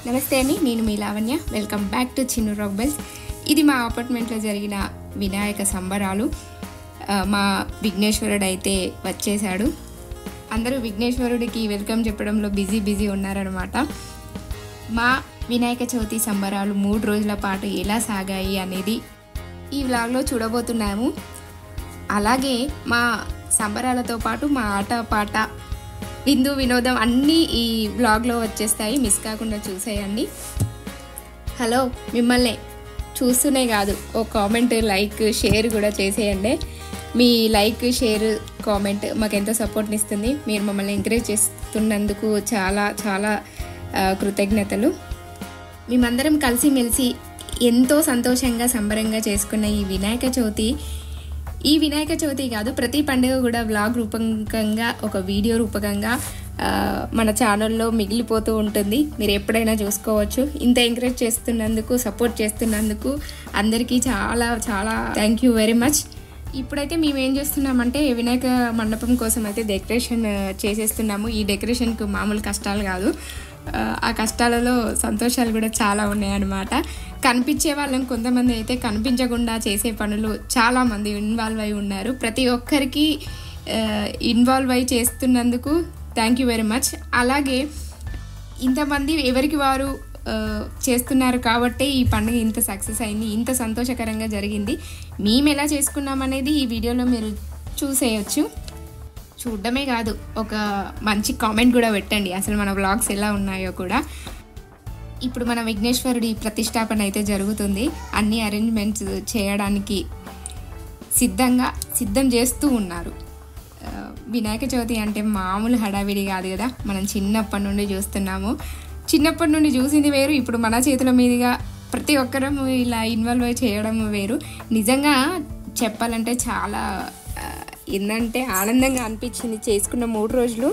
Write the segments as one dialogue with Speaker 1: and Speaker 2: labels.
Speaker 1: నమస్తే అండి, నేను మీ Lavanya. Welcome back to Chinnu rock bells. ఇది మా అపార్ట్మెంట్లో జరిగిన వినాయక సంబరాలు. మా విఘ్నేశ్వరుడు అయితే వచ్చేసాడు. అందరూ విఘ్నేశ్వరుడికి వెల్కమ్ చెప్పడంలో బిజీ ఉన్నారనమాట. మా వినాయక చవితి సంబరాలు 3 రోజుల పాటు ఎలా సాగాయి అనేది ఈ వ్లాగ్లో చూడబోతున్నాము. అలాగే మా సంబరాలతో పాటు మా ఆట పాట విందు వినోదం అన్నీ ఈ వ్లాగ్లో వచ్చేస్తాయి. మిస్ కాకుండా చూసేయండి. హలో, మిమ్మల్ని చూస్తూనే కాదు, ఓ కామెంట్, లైక్, షేర్ కూడా చేసేయండి. మీ లైక్, షేర్, కామెంట్ మాకు ఎంతో సపోర్ట్ని ఇస్తుంది. మీరు మమ్మల్ని ఎంకరేజ్ చేస్తున్నందుకు చాలా చాలా కృతజ్ఞతలు. మేమందరం కలిసిమెలిసి ఎంతో సంతోషంగా సంబరంగా చేసుకున్న ఈ వినాయక చవితి కాదు, ప్రతి పండుగ కూడా వ్లాగ్ రూపకంగా, ఒక వీడియో రూపకంగా మన ఛానల్లో మిగిలిపోతూ ఉంటుంది. మీరు ఎప్పుడైనా చూసుకోవచ్చు. ఇంత ఎంకరేజ్ చేస్తున్నందుకు, సపోర్ట్ చేస్తున్నందుకు అందరికీ చాలా చాలా థ్యాంక్ యూ వెరీ మచ్. ఇప్పుడైతే మేము ఏం చేస్తున్నామంటే వినాయక మండపం కోసం అయితే డెకరేషన్ చేసేస్తున్నాము. ఈ డెకరేషన్కు మామూలు కష్టాలు కాదు, ఆ కష్టాలలో సంతోషాలు కూడా చాలా ఉన్నాయన్నమాట. కనిపించే వాళ్ళని కొంతమంది అయితే కనిపించకుండా చేసే పనులు చాలామంది ఇన్వాల్వ్ అయి ఉన్నారు. ప్రతి ఒక్కరికి ఇన్వాల్వ్ అయి చేస్తున్నందుకు థ్యాంక్ యూ వెరీ మచ్. అలాగే ఇంతమంది ఎవరికి వారు చేస్తున్నారు కాబట్టి ఈ పండుగ ఇంత సక్సెస్ అయింది, ఇంత సంతోషకరంగా జరిగింది. మేము ఎలా చేసుకున్నామనేది ఈ వీడియోలో మీరు చూసేయచ్చు. చూడడమే కాదు, ఒక మంచి కామెంట్ కూడా పెట్టండి, అసలు మన వ్లాగ్స్ ఎలా ఉన్నాయో కూడా. ఇప్పుడు మన విఘ్నేశ్వరుడి ప్రతిష్టాపన అయితే జరుగుతుంది. అన్ని అరేంజ్మెంట్స్ చేయడానికి సిద్ధం చేస్తూ ఉన్నారు. వినాయక చవితి అంటే మామూలు హడావిడి కాదు కదా. మనం చిన్నప్పటి నుండి చూస్తున్నాము. చిన్నప్పటి నుండి చూసింది వేరు, ఇప్పుడు మన చేతుల మీదుగా ప్రతి ఒక్కరం ఇలా ఇన్వాల్వ్ అయి చేయడం వేరు. నిజంగా చెప్పాలంటే చాలా ఏంటంటే ఆనందంగా అనిపించింది. చేసుకున్న 3 రోజులు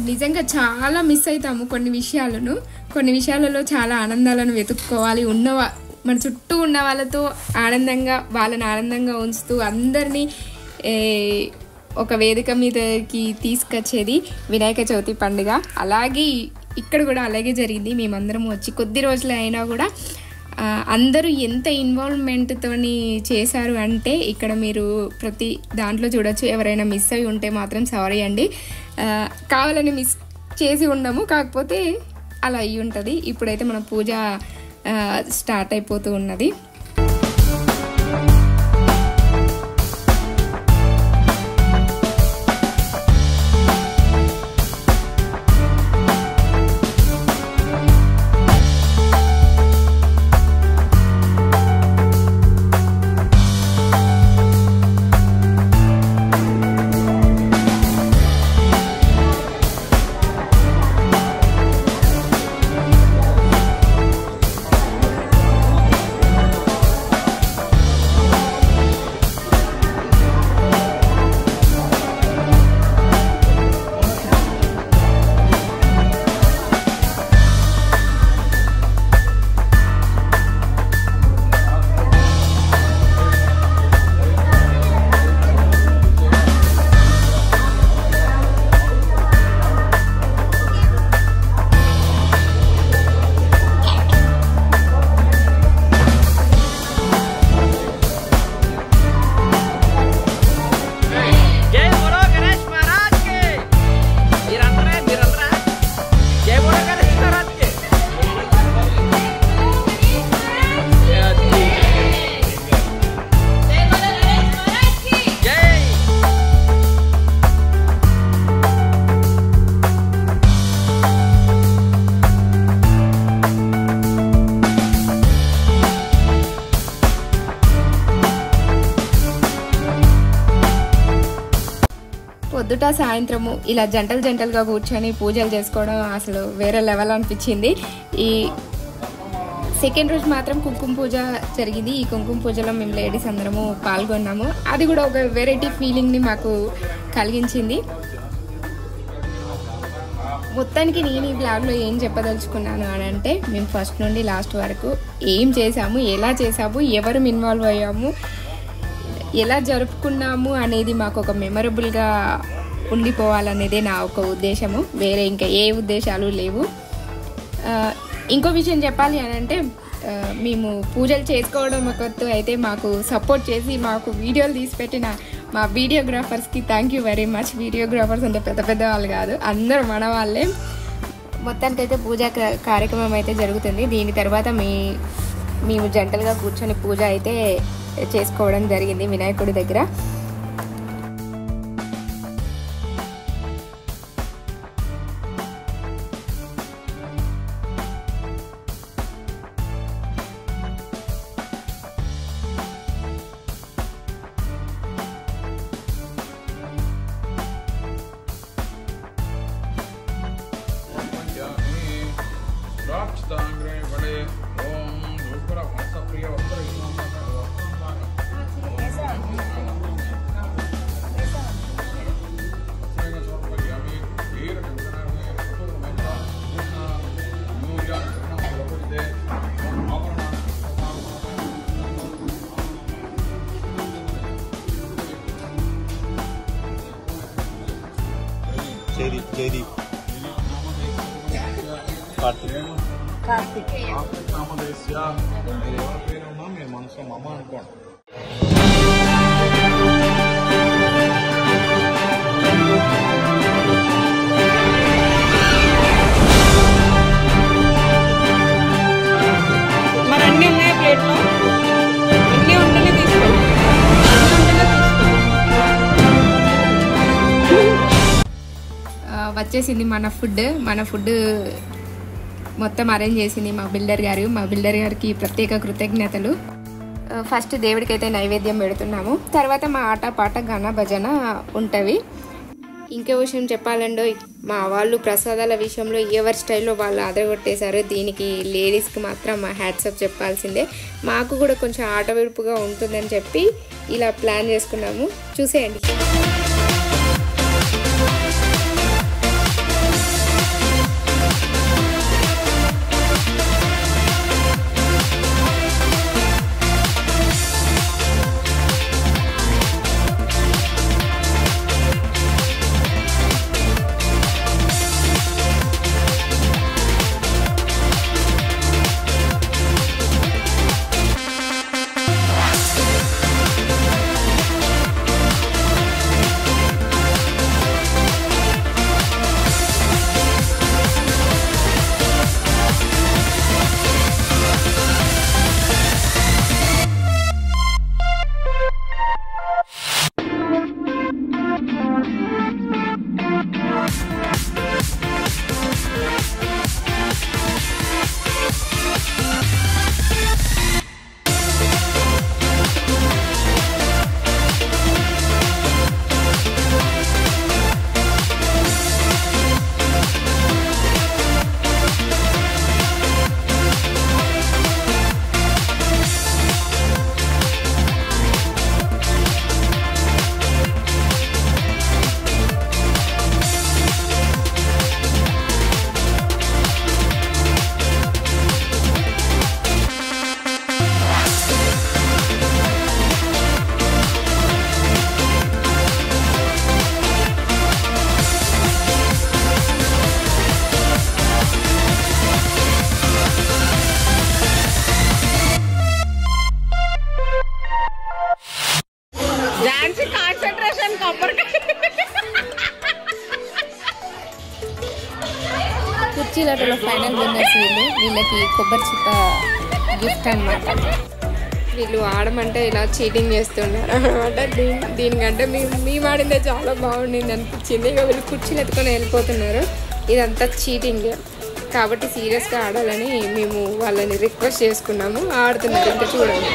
Speaker 1: నిజంగా చాలా మిస్ అవుతాము కొన్ని విషయాలలో చాలా ఆనందాలను వెతుక్కోవాలి. మన చుట్టూ ఉన్న వాళ్ళతో వాళ్ళని ఆనందంగా ఉంచుతూ అందరినీ ఒక వేదిక మీదకి తీసుకొచ్చేది వినాయక చవితి పండుగ. అలాగే ఇక్కడ కూడా అలాగే జరిగింది. మేమందరం వచ్చి కొద్ది రోజులు అయినా కూడా అందరూ ఎంత ఇన్వాల్వ్మెంట్తో చేశారు అంటే ఇక్కడ మీరు ప్రతి దాంట్లో చూడొచ్చు. ఎవరైనా మిస్ అయి ఉంటే మాత్రం సారీ అండి, కావాలని మిస్ చేసి ఉండము, కాకపోతే అలా అయ్యి ఉంటుంది. ఇప్పుడైతే మన పూజ స్టార్ట్ అయిపోతూ ఉన్నది. పొద్దుట సాయంత్రము ఇలా జంటలుగా కూర్చొని పూజలు చేసుకోవడం అసలు వేరే లెవెల్ అనిపించింది. ఈ సెకండ్ రోజు మాత్రం కుంకుమ పూజ జరిగింది. ఈ కుంకుమ పూజలో మేము లేడీస్ అందరము పాల్గొన్నాము. అది కూడా ఒక వెరైటీ ఫీలింగ్ని మాకు కలిగించింది. మొత్తానికి నేను ఈ బ్లాగ్లో ఏం చెప్పదలుచుకున్నాను అని అంటే, మేము ఫస్ట్ నుండి లాస్ట్ వరకు ఏం చేసాము, ఎలా చేసాము, ఎవరు ఇన్వాల్వ్ అయ్యాము, ఎలా జరుపుకున్నాము అనేది మాకు ఒక మెమరబుల్గా ఉండిపోవాలనేదే నా ఒక ఉద్దేశము, వేరే ఇంకా ఏ ఉద్దేశాలు లేవు. ఇంకో విషయం చెప్పాలి అని అంటే, మేము పూజలు చేసుకోవడం ఒక ఎత్తు అయితే మాకు సపోర్ట్ చేసి మాకు వీడియోలు తీసి పెట్టిన మా వీడియోగ్రాఫర్స్కి thank you very much. Videographers అంటే పెద్ద పెద్ద వాళ్ళు కాదు, అందరూ మన వాళ్ళే. మొత్తానికైతే పూజా కార్యక్రమం అయితే జరుగుతుంది. దీని తర్వాత మేము జంటలుగా కూర్చొని పూజ అయితే చేసుకోవడం జరిగింది వినాయకుడి దగ్గర.
Speaker 2: జయదీప్ కార్తిక్ నామదేశ్య మీరు ఎవరి పేరు ఉన్నా మీరు మనసులో మమ్మ అనుకోండి.
Speaker 3: మరి అన్నీ ఉన్నాయి ప్లేట్లో, అన్నీ ఉంటేనే తీసుకో.
Speaker 1: వచ్చేసింది మన ఫుడ్ మొత్తం అరేంజ్ చేసింది మా బిల్డర్ గారికి ప్రత్యేక కృతజ్ఞతలు. ఫస్ట్ దేవుడికి అయితే నైవేద్యం పెడుతున్నాము, తర్వాత మా ఆటపాట గాన భజన ఉంటవి. ఇంకో విషయం చెప్పాలంటే, మా వాళ్ళు ప్రసాదాల విషయంలో ఎవరి స్టైల్లో వాళ్ళు అదరగొట్టేశారు. దీనికి లేడీస్కి మాత్రం మా హ్యాట్సప్ చెప్పాల్సిందే. మాకు కూడా కొంచెం ఆట విడుపుగా ఉంటుందని చెప్పి ఇలా ప్లాన్ చేసుకున్నాము. చూసేయండి. కుర్చీలలో ఫైనల్ విన్నర్స్ వీళ్ళకి కొబ్బరి చిప్ప గిఫ్ట్ అనమాట. వీళ్ళు ఆడమంటే ఇలా చీటింగ్ చేస్తున్నారు అనమాట. దీనికంటే మేము ఆడిందే చాలా బాగుండింది అనిపించింది. ఇక వీళ్ళు కుర్చీలు ఎత్తుకొని వెళ్ళిపోతున్నారు. ఇదంతా చీటింగ్ కాబట్టి సీరియస్గా ఆడాలని మేము వాళ్ళని రిక్వెస్ట్ చేసుకున్నాము. ఆడుతున్నారు, ఇంకా చూడండి.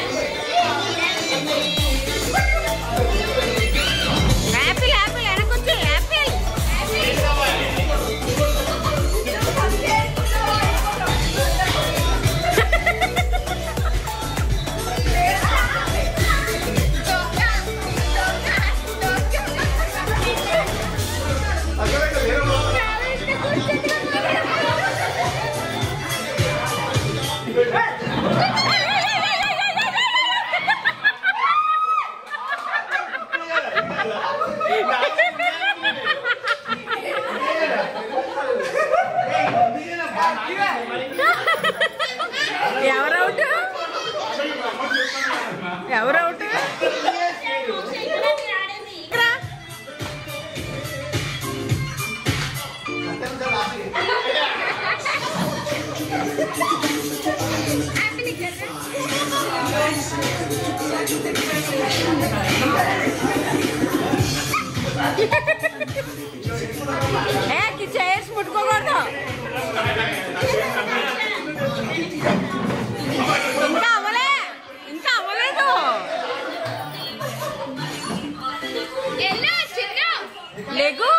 Speaker 3: చైర్స్ ముట్టుకోకూడదు. ఇంకా అవ్వలేదు. లేగు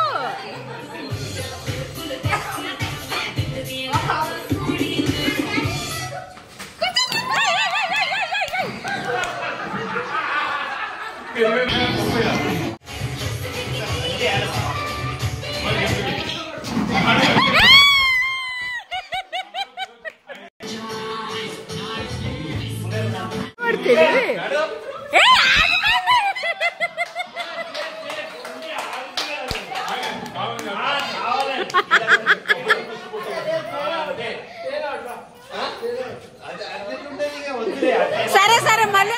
Speaker 3: సరే మళ్ళీ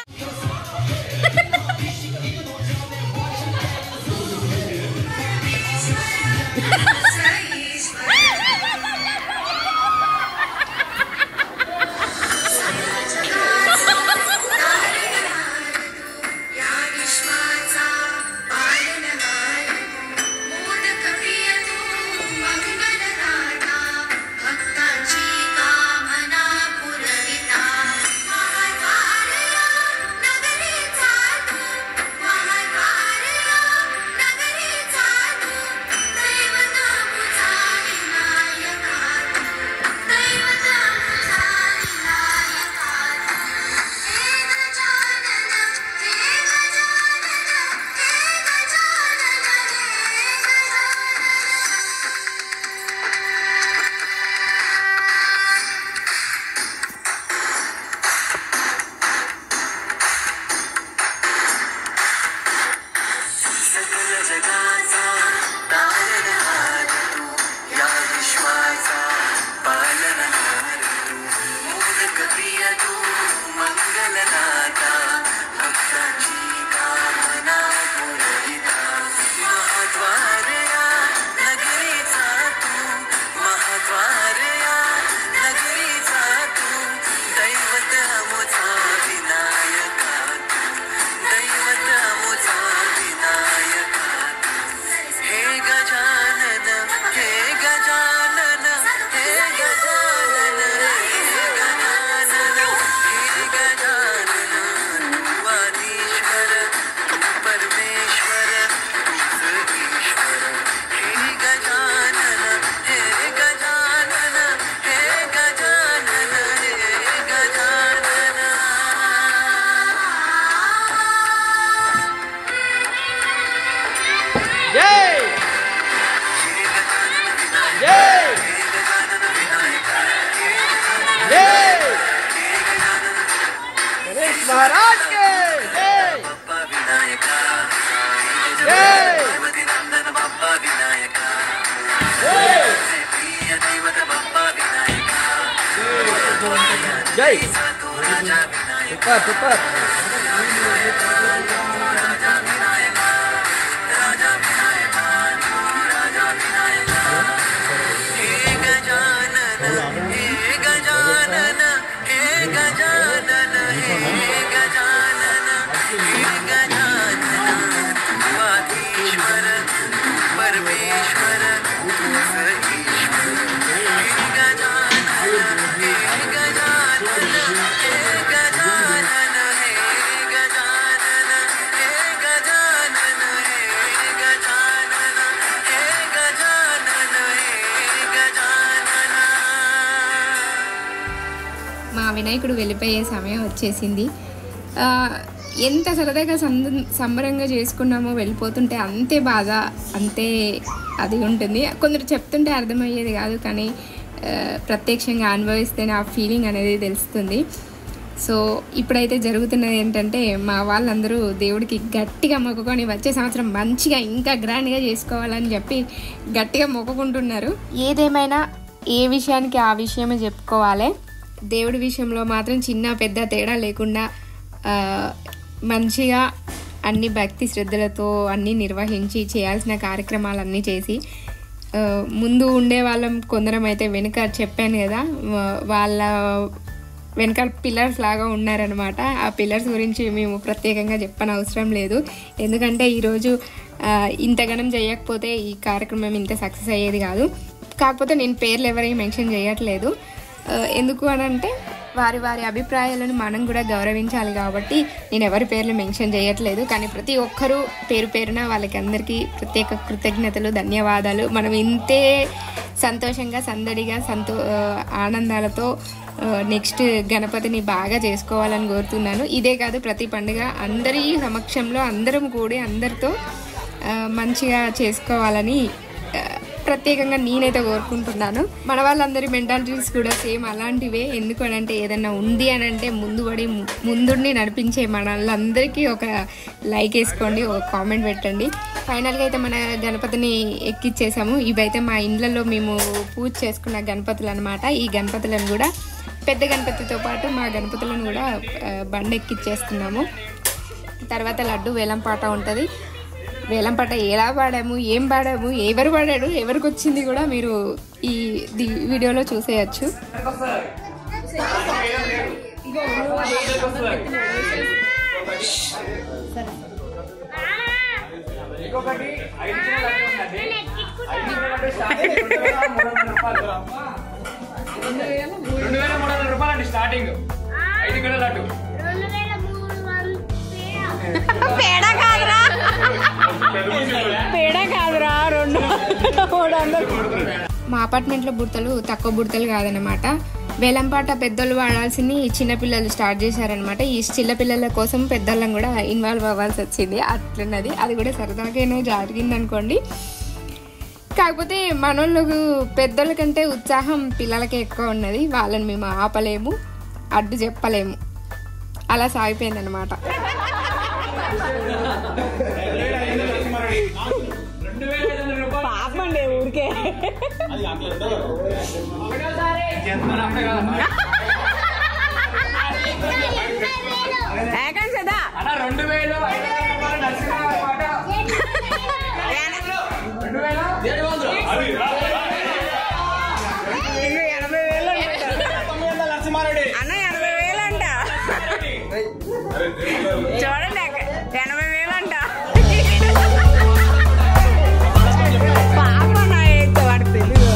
Speaker 3: महाराज के जय बाबा विनायका जय नंदन बाबा विनायका जय प्रिय दैवत बाबा विनायका जय साधु राजा विनायका राजा विनायका राजा विनायका हे गजानन हे गजानन हे गजानन हे गजानन हे गजानन वागीश्वर परमेश्वर ईश्वर हे गजानन हे गजानन हे गजानन हे गजानन हे गजानन हे गजानन हे गजानन हे गजानन
Speaker 1: మా వినాయకుడు వెళ్ళిపోయే సమయం వచ్చేసింది. ఎంత సరదాగా సంబరంగా చేసుకున్నామో వెళ్ళిపోతుంటే అంతే బాధ, అంతే అది ఉంటుంది. కొందరు చెప్తుంటే అర్థమయ్యేది కాదు, కానీ ప్రత్యక్షంగా అనుభవిస్తేనే ఆ ఫీలింగ్ అనేది తెలుస్తుంది. సో ఇప్పుడైతే జరుగుతున్నది ఏంటంటే, మా వాళ్ళందరూ దేవుడికి గట్టిగా మొక్కుకొని వచ్చే సంవత్సరం మంచిగా ఇంకా గ్రాండ్గా చేసుకోవాలని చెప్పి గట్టిగా మొక్కుకుంటున్నారు. ఏదేమైనా ఏ విషయానికి ఆ విషయమే చెప్పుకోవాలి. దేవుడి విషయంలో మాత్రం చిన్న పెద్ద తేడా లేకుండా మంచిగా అన్ని భక్తి శ్రద్ధలతో అన్నీ నిర్వహించి చేయాల్సిన కార్యక్రమాలన్నీ చేసి ముందు ఉండే వాళ్ళం కొందరం అయితే వెనుక చెప్పాను కదా, వెనకాల పిల్లర్స్ లాగా ఉన్నారనమాట. ఆ పిల్లర్స్ గురించి మేము ప్రత్యేకంగా చెప్పనవసరం లేదు, ఎందుకంటే ఈరోజు ఇంతగానం చేయకపోతే ఈ కార్యక్రమం ఇంత సక్సెస్ అయ్యేది కాదు. కాకపోతే నేను పేర్లు ఎవరైనా మెన్షన్ చేయట్లేదు, ఎందుకు అని అంటే వారి వారి అభిప్రాయాలను మనం కూడా గౌరవించాలి కాబట్టి నేను ఎవరి పేర్లు మెన్షన్ చేయట్లేదు. కానీ ప్రతి ఒక్కరూ పేరు పేరున వాళ్ళకి అందరికీ ప్రత్యేక కృతజ్ఞతలు, ధన్యవాదాలు. మనం ఇంతే సంతోషంగా సందడిగా ఆనందాలతో నెక్స్ట్ గణపతిని బాగా చేసుకోవాలని కోరుతున్నాను. ఇదే కాదు, ప్రతి పండుగ అందరి సమక్షంలో అందరం కూడి అందరితో మంచిగా చేసుకోవాలని ప్రత్యేకంగా నేనైతే కోరుకుంటున్నాను. మన వాళ్ళందరి మెంటాలిటీస్ కూడా సేమ్ అలాంటివే. ఎందుకు అంటే ఏదన్నా ఉంది అని అంటే ముందుండి నడిపించే మన వాళ్ళందరికీ ఒక లైక్ వేసుకోండి, ఒక కామెంట్ పెట్టండి. ఫైనల్గా అయితే మన గణపతిని ఎక్కిచ్చేసాము. ఇవైతే మా ఇండ్లలో మేము పూజ చేసుకున్న గణపతులు అనమాట. ఈ గణపతులను కూడా పెద్ద గణపతితో పాటు మా గణపతులను కూడా బండ ఎక్కిచ్చేస్తున్నాము. తర్వాత లడ్డు వేలం పాట ఉంటుంది. వేలం పాట ఎలా పాడాము, ఏం పాడాము, ఎవరు పాడాడు, ఎవరికి వచ్చింది కూడా మీరు ఈ వీడియోలో చూసేయచ్చు.
Speaker 4: Starting 5 kilo laddu.
Speaker 3: పేడ కాదురా 200.
Speaker 1: మా అపార్ట్మెంట్లో బుడతలు తక్కువ బుడతలు కాదనమాట. వేలంపాట పెద్దోళ్ళు వాడాల్సింది చిన్నపిల్లలు స్టార్ట్ చేశారనమాట. ఈ చిన్నపిల్లల కోసం పెద్దోళ్ళని కూడా ఇన్వాల్వ్ అవ్వాల్సి వచ్చింది. అట్లున్నది, అది కూడా సరదాగానే జరిగింది అనుకోండి. కాకపోతే మనోళ్ళకు పెద్దోళ్ళ కంటే ఉత్సాహం పిల్లలకే ఎక్కువ ఉన్నది. వాళ్ళని మేము ఆపలేము, అడ్డు చెప్పలేము, అలా సాగిపోయిందనమాట.
Speaker 3: పాపండి ఊరికే కదా
Speaker 4: 20,000
Speaker 3: అన్న 80,000 అంట. చూడండి 80,000 అంట. పాప నా అయితే వాడు తెలుగు.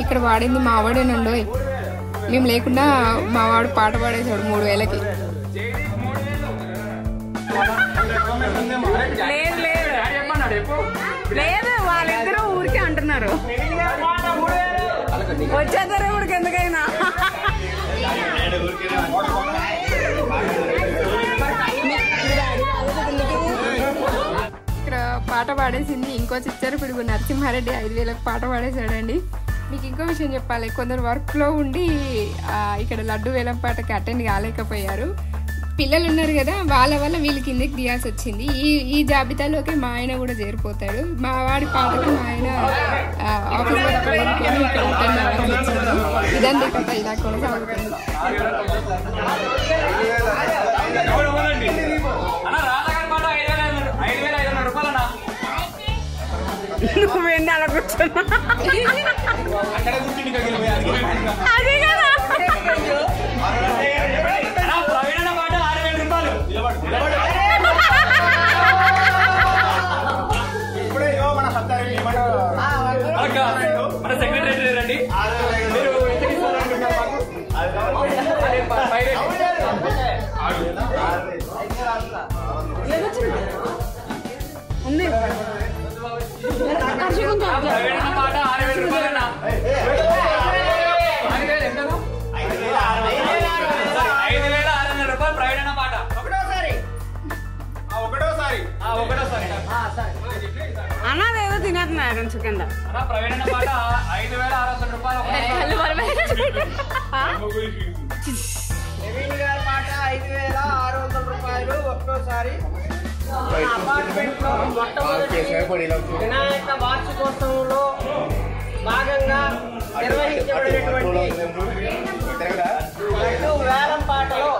Speaker 1: ఇక్కడ వాడింది మా వాడేనండో. మేము లేకుండా మా వాడు పాట పాడేసాడు 3,000కి.
Speaker 3: లేదు వాళ్ళిద్దరూ ఊరికే అంటున్నారు. వచ్చేద్దరు ఊరికి ఎందుకైనా.
Speaker 1: ఇక్కడ పాట పాడేసింది ఇంకో చిచ్చర పిడుగు నరసింహారెడ్డి 5,000కి పాట పాడేశాడండి. మీకు ఇంకో విషయం చెప్పాలి, కొందరు వర్క్లో ఉండి ఇక్కడ లడ్డు వేలం పాటకి అటెండ్ కాలేకపోయారు. పిల్లలు ఉన్నారు కదా, వాళ్ళ వల్ల వీళ్ళకి కిందకి దిగాల్సి వచ్చింది. ఈ జాబితాలోకి మా ఆయన కూడా చేరిపోతాడు. మా వాడి పాటకి మా ఆయన ఆఫీస్ వర్క్ ఇక్కడ అటెండ్ అవ్వాల్సి వచ్చింది. ఇదంతా కథ ఇలా కొనసాగుతుంది.
Speaker 3: నువ్వేంటి అలా కూర్చున్నా? అదే కదా.
Speaker 4: మన సెక్రటరీ రండి.
Speaker 3: ఉంది.
Speaker 4: పాట 6,000 రూపాయలన్నా. ఒకటోసారి
Speaker 3: అన్నదేదో తినేస్తున్నారు కింద
Speaker 4: అన్న ప్రవీణ్ అన్న పాట 5,600 రూపాయలు.
Speaker 5: నవీన్ గారి పాట 5,600 రూపాయలు ఒక్కోసారి. అపార్ట్మెంట్ లో మొట్టమొదటి వినాయక వార్షికోత్సవంలో భాగంగా నిర్వహించబడినటువంటి లడ్డు వేలం పాటలో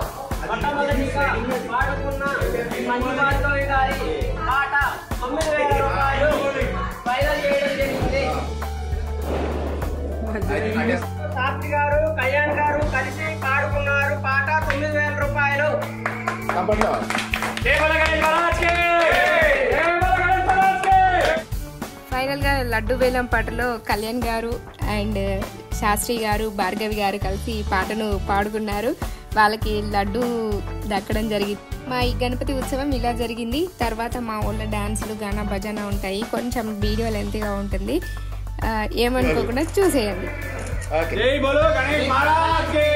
Speaker 5: మొట్టమొదటిగా పాడుకున్న మంజుమాధవి గారి పాట 9,000 రూపాయలు ఫైనల్ చేయడం జరిగింది. సాక్షి గారు కళ్యాణ్ గారు కలిసి పాడుకున్నారు. పాట 9,000 రూపాయలు.
Speaker 1: ఫైనల్గా లడ్డు వేలం పాటలో కళ్యాణ్ గారు అండ్ శాస్త్రి గారు భార్గవి గారు కలిసి ఈ పాటను పాడుకున్నారు. వాళ్ళకి లడ్డు దక్కడం జరిగింది. మా ఈ గణపతి ఉత్సవం ఇలా జరిగింది. తర్వాత మా ఊళ్ళో డాన్సులు గానా భజన ఉంటాయి. కొంచెం వీడియో లెంత్గా ఉంటుంది, ఏమనుకోకుండా చూసేయండి.
Speaker 4: జై బోలో గణేష్ మహారాజ్ కి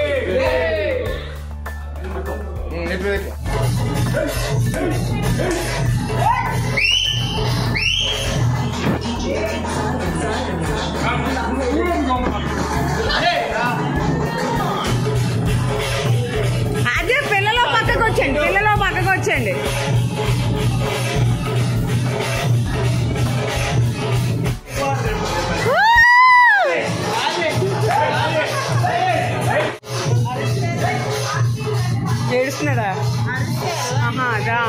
Speaker 3: అదే పిల్లలు పక్కకు వచ్చండి, పిల్లలు పక్కకు వచ్చండి. ఏడుస్తున్నాడా? అదా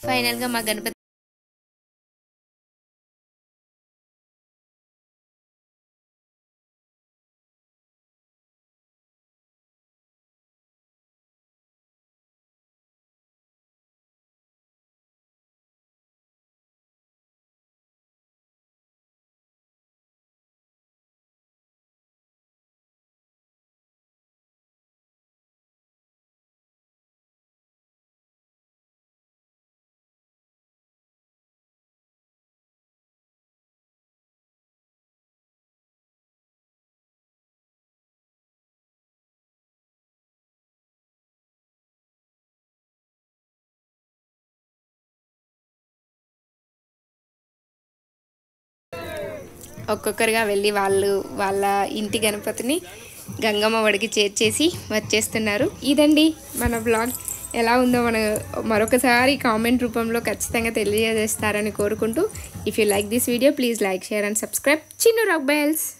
Speaker 1: ఫైనల్గా మా గణపతి ఒక్కొక్కరుగా వెళ్ళి వాళ్ళ ఇంటి గణపతిని గంగమ్మ ఒడికి చేర్చేసి వచ్చేస్తున్నారు. ఇదండి మన బ్లాగ్. ఎలా ఉందో మరొకసారి కామెంట్ రూపంలో ఖచ్చితంగా తెలియజేస్తారని కోరుకుంటూ, if you like this video please like, share and subscribe Chinnu rock bells.